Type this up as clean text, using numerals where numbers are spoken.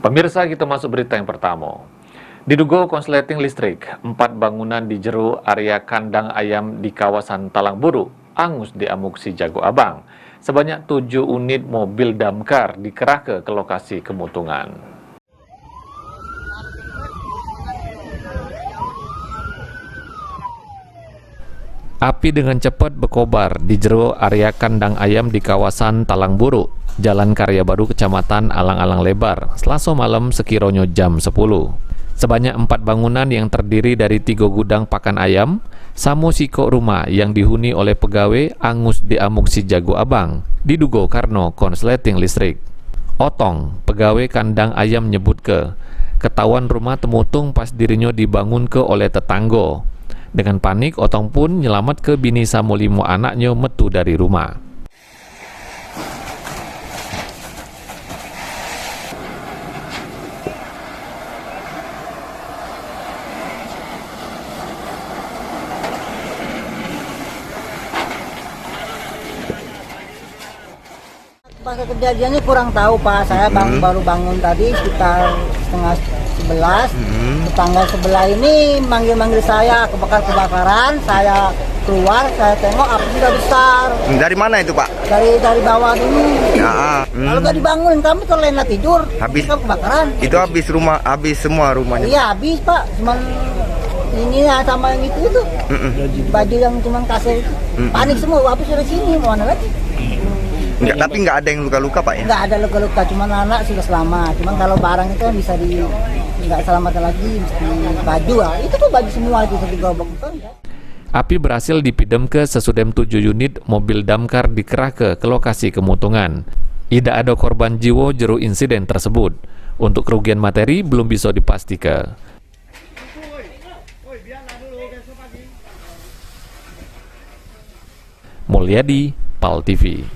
Pemirsa, kita masuk berita yang pertama. Diduga konsleting listrik, 4 bangunan di jero area kandang ayam di kawasan Talangburu angus diamuk si Jago Abang. Sebanyak 7 unit mobil damkar dikerahkan ke lokasi kemutungan. Api dengan cepat berkobar di jero area kandang ayam di kawasan Talangburu, Jalan Karya Baru, Kecamatan Alang-Alang Lebar, Selasa malam sekiranya jam 10. Sebanyak 4 bangunan yang terdiri dari 3 gudang pakan ayam, samo siko rumah yang dihuni oleh pegawai angus diamuk si Jago Abang, diduga karena konsleting listrik. Otong, pegawai kandang ayam nyebut ketahuan rumah temutung pas dirinya dibangun oleh tetangga. Dengan panik, Otong pun nyelamat ke bini samo 5 anaknya metu dari rumah. Pas kejadiannya kurang tahu Pak, saya baru bangun tadi sekitar setengah 11. Tetangga sebelah ini manggil-manggil saya, kebakaran, saya keluar, saya tengok api sudah besar. Dari mana itu Pak? Dari bawah dulu. Ya, Kalau nggak dibangunin kami terlena tidur, habis kebakaran. Itu habis semua rumahnya. Iya habis Pak, cuman ini ya sama yang itu baju yang cuman kasir itu. Panik semua, habis sudah sini mau mana lagi? Enggak, tapi nggak ada yang luka-luka Pak ya? Nggak ada luka-luka, cuman anak sudah selamat. Cuman kalau barang itu kan bisa nggak selamat lagi, mesti baju lah. Itu tuh baju semua itu digobok. Api berhasil dipidam ke sesudem 7 unit mobil damkar dikerahkan ke lokasi kemutungan. Tidak ada korban jiwa jero insiden tersebut. Untuk kerugian materi belum bisa dipastikan. Mulyadi, PAL TV.